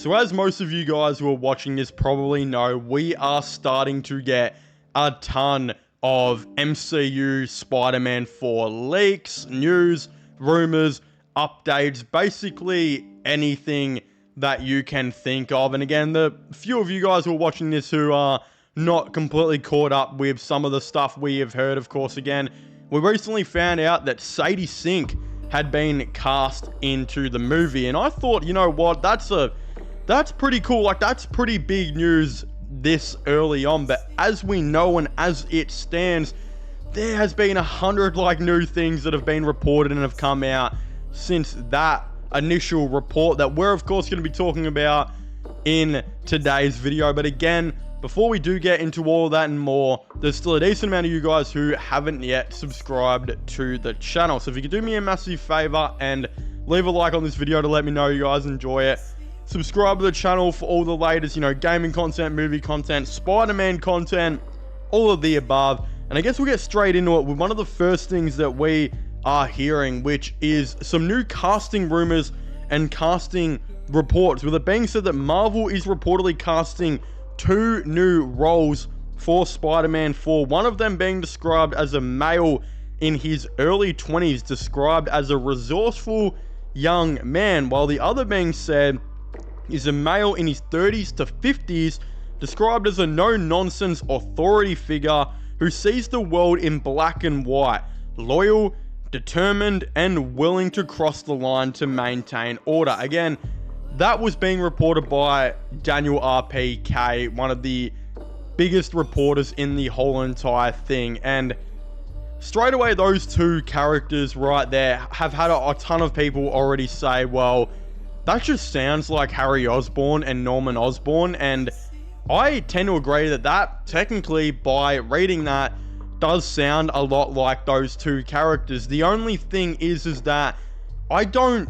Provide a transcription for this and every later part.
So as most of you guys who are watching this probably know, we are starting to get a ton of MCU Spider-Man 4 leaks, news, rumors, updates, basically anything that you can think of. And again, the few of you guys who are watching this who are not completely caught up with some of the stuff we have heard, of course, again, we recently found out that Sadie Sink had been cast into the movie. And I thought, you know what, that's pretty cool. Like, that's pretty big news this early on. But as we know and as it stands, there has been 100 new things that have been reported and have come out since that initial report that we're of course going to be talking about in today's video. But again, before we do get into all of that and more, there's still a decent amount of you guys who haven't yet subscribed to the channel. So if you could do me a massive favor and leave a like on this video to let me know you guys enjoy it. Subscribe to the channel for all the latest, gaming content, movie content, Spider-Man content, all of the above. And I guess we'll get straight into it with one of the first things that we are hearing, which is some new casting rumors and casting reports, with it being said that Marvel is reportedly casting 2 new roles for Spider-Man 4, one of them being described as a male in his early 20s, described as a resourceful young man, while the other being said is a male in his 30s to 50s, described as a no-nonsense authority figure who sees the world in black and white, loyal, determined, and willing to cross the line to maintain order. Again, that was being reported by Daniel RPK, one of the biggest reporters in the whole entire thing. And straight away, those 2 characters right there have had a ton of people already say, well, that just sounds like Harry Osborn and Norman Osborn. And I tend to agree that technically, by reading that, does sound a lot like those 2 characters. The only thing is that I don't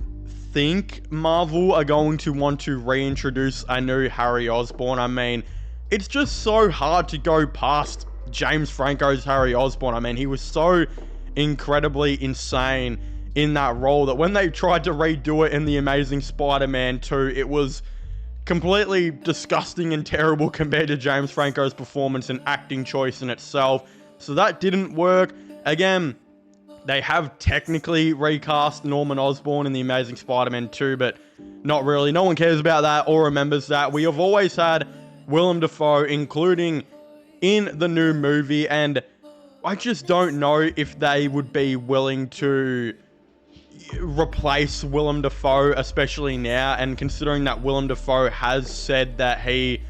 think Marvel are going to want to reintroduce a new Harry Osborn. I mean, it's just so hard to go past James Franco's Harry Osborn. I mean, he was so incredibly insane in that role that when they tried to redo it in The Amazing Spider-Man 2, it was completely disgusting and terrible compared to James Franco's performance and acting choice in itself. So that didn't work. Again, they have technically recast Norman Osborn in The Amazing Spider-Man 2, but not really. No one cares about that or remembers that. We have always had Willem Dafoe, including in the new movie, and I just don't know if they would be willing to replace Willem Dafoe, especially now, and considering that Willem Dafoe has said that he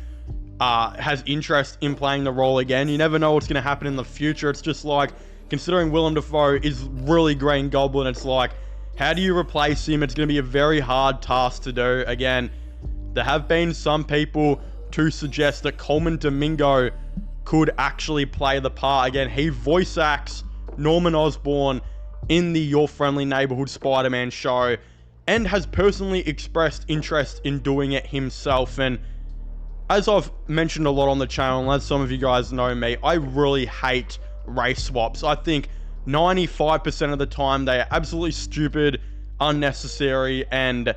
has interest in playing the role again. You never know what's going to happen in the future. It's just like, considering Willem Dafoe is really Green Goblin, it's like, how do you replace him? It's going to be a very hard task to do. Again, there have been some people to suggest that Coleman Domingo could actually play the part. Again, he voice acts Norman Osborn in the Your Friendly Neighborhood Spider-Man show and has personally expressed interest in doing it himself. And as I've mentioned a lot on the channel, and as some of you guys know me, I really hate race swaps. I think 95% of the time they are absolutely stupid, unnecessary, and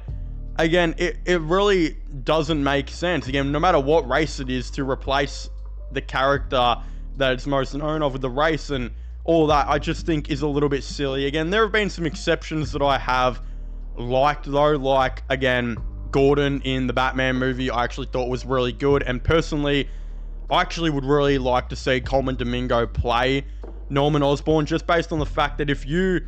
again, it really doesn't make sense. Again, no matter what race it is, to replace the character that it's most known of with the race and all that, I just think is a little bit silly. Again, there have been some exceptions that I have liked though, like, again, Gordon in the Batman movie, I actually thought was really good. And personally, I actually would really like to see Coleman Domingo play Norman Osborn, just based on the fact that if you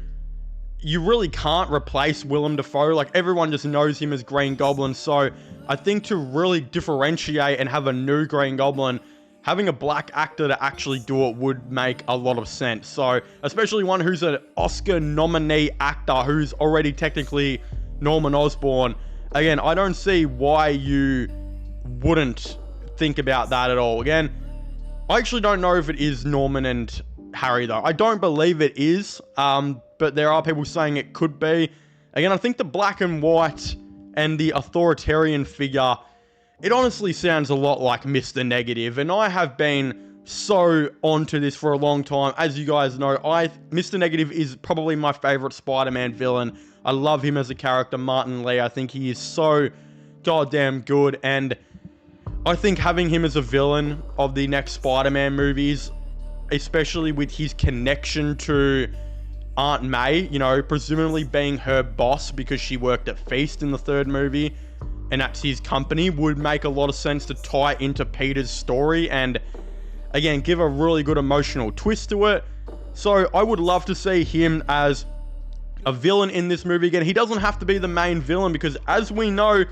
really can't replace Willem Dafoe, like, everyone just knows him as Green Goblin. So I think to really differentiate and have a new Green Goblin, having a black actor to actually do it would make a lot of sense. So, especially one who's an Oscar nominee actor who's already technically Norman Osborn. Again, I don't see why you wouldn't think about that at all. Again, I actually don't know if it is Norman and Harry though. I don't believe it is, but there are people saying it could be. Again, I think the black and white and the authoritarian figure, it honestly sounds a lot like Mr. Negative, and I have been so onto this for a long time. As you guys know, Mr. Negative is probably my favorite Spider-Man villain. I love him as a character, Martin Lee. I think he is so goddamn good. And I think having him as a villain of the next Spider-Man movies, especially with his connection to Aunt May, you know, presumably being her boss because she worked at Feast in the third movie, and that's his company, would make a lot of sense to tie into Peter's story and, again, give a really good emotional twist to it. So I would love to see him as a villain in this movie. Again, he doesn't have to be the main villain because, as we know,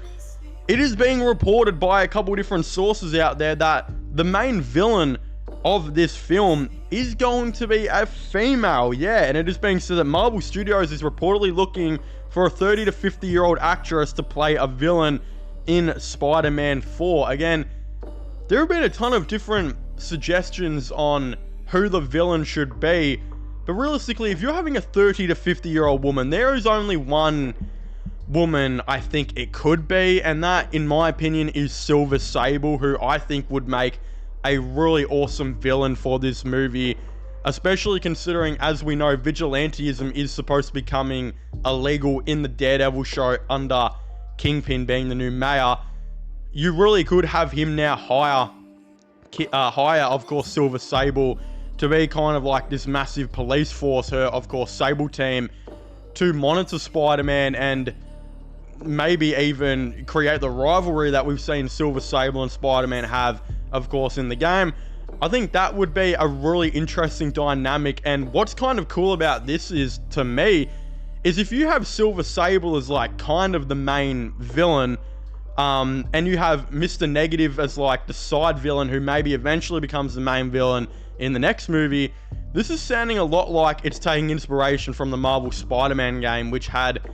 it is being reported by a couple of different sources out there that the main villain of this film is going to be a female. Yeah, and it is being said that Marvel Studios is reportedly looking for a 30 to 50-year-old actress to play a villain in Spider-Man 4. Again, there have been a ton of different suggestions on who the villain should be, but realistically, if you're having a 30 to 50-year-old woman, there is only one woman I think it could be, and that, in my opinion, is Silver Sable, who I think would make a really awesome villain for this movie, especially considering, as we know, vigilantism is supposed to be becoming illegal in the Daredevil show under Kingpin being the new mayor. You really could have him now hire, of course, Silver Sable to be kind of like this massive police force, her, of course, Sable team, to monitor Spider-Man and maybe even create the rivalry that we've seen Silver Sable and Spider-Man have, of course, in the game. I think that would be a really interesting dynamic. And what's kind of cool about this is, to me, is if you have Silver Sable as like kind of the main villain, and you have Mr. Negative as like the side villain who maybe eventually becomes the main villain in the next movie, this is sounding a lot like it's taking inspiration from the Marvel Spider-Man game, which had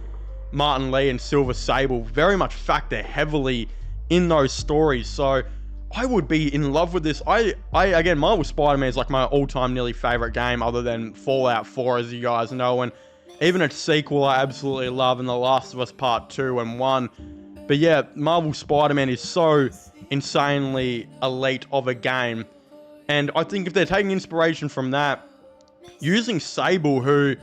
Martin Lee and Silver Sable very much factor heavily in those stories. So I would be in love with this. Again, Marvel Spider-Man is like my all-time nearly favorite game other than Fallout 4, as you guys know, and even its sequel I absolutely love, and The Last of Us Part 2 and 1. But yeah, Marvel Spider-Man is so insanely elite of a game, and I think if they're taking inspiration from that, using Sable, who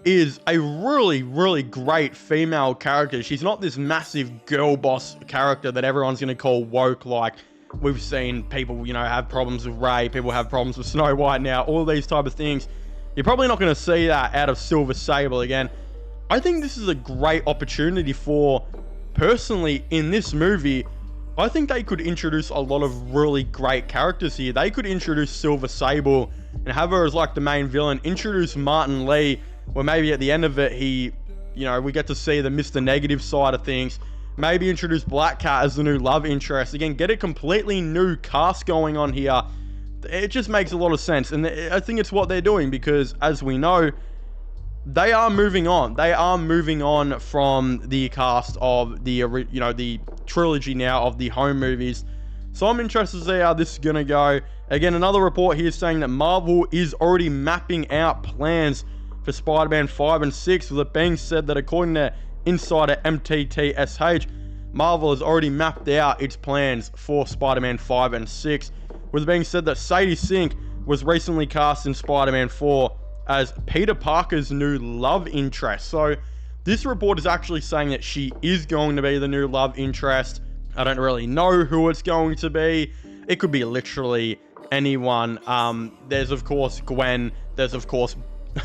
is a really, really great female character. She's not this massive girl boss character that everyone's going to call woke, like we've seen people, you know, have problems with Rey, people have problems with Snow White now, all these type of things. You're probably not going to see that out of Silver Sable again. I think this is a great opportunity for, personally, in this movie, I think they could introduce a lot of really great characters here. They could introduce Silver Sable and have her as like the main villain, introduce Martin Lee, where maybe at the end of it, he, you know, we get to see the Mr. Negative side of things. Maybe introduce Black Cat as the new love interest. Again, get a completely new cast going on here. It just makes a lot of sense. And I think it's what they're doing because, as we know, they are moving on. They are moving on from the cast of the, you know, the trilogy now of the home movies. So I'm interested to see how this is going to go. Again, another report here saying that Marvel is already mapping out plans for Spider-Man 5 and 6, with it being said that according to insider MTTSH, Marvel has already mapped out its plans for Spider-Man 5 and 6, with it being said that Sadie Sink was recently cast in Spider-Man 4 as Peter Parker's new love interest. So this report is actually saying that she is going to be the new love interest. I don't really know who it's going to be. It could be literally anyone. There's of course Gwen, there's of course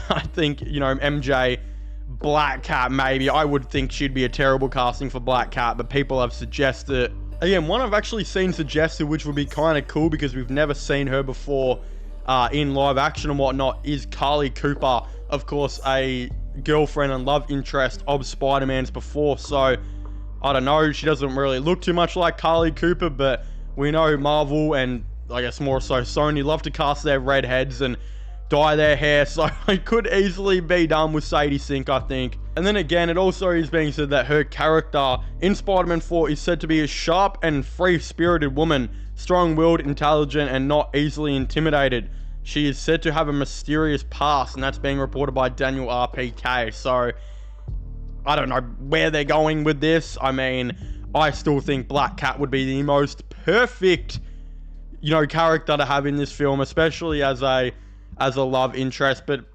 I think, you know, MJ, Black Cat maybe. I would think she'd be a terrible casting for Black Cat, but people have suggested. Again, one I've actually seen suggested, which would be kind of cool because we've never seen her before in live action and whatnot, is Carly Cooper. Of course, a girlfriend and love interest of Spider-Man's before. So, I don't know, she doesn't really look too much like Carly Cooper, but we know Marvel and I guess more so Sony love to cast their redheads and dye their hair, so it could easily be done with Sadie Sink, I think. And then again, it also is being said that her character in Spider-Man 4 is said to be a sharp and free-spirited woman, strong-willed, intelligent, and not easily intimidated. She is said to have a mysterious past, and that's being reported by Daniel RPK. So, I don't know where they're going with this. I mean, I still think Black Cat would be the most perfect, you know, character to have in this film, especially as a love interest, but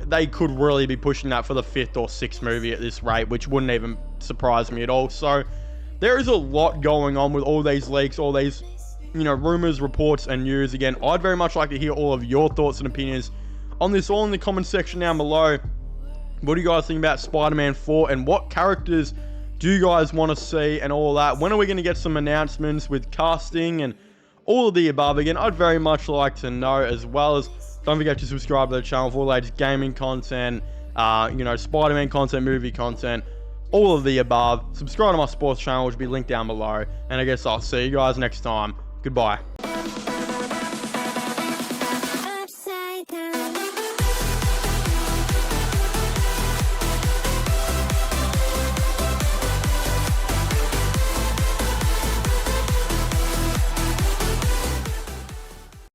they could really be pushing that for the 5th or 6th movie at this rate, which wouldn't even surprise me at all. So there is a lot going on with all these leaks, all these, rumors, reports, and news. Again, I'd very much like to hear all of your thoughts and opinions on this all in the comment section down below. What do you guys think about Spider-Man 4, and what characters do you guys want to see and all that? When are we going to get some announcements with casting and all of the above? Again, I'd very much like to know, as well as don't forget to subscribe to the channel for all the latest gaming content, Spider-Man content, movie content, all of the above. Subscribe to my sports channel, which will be linked down below. And I guess I'll see you guys next time. Goodbye.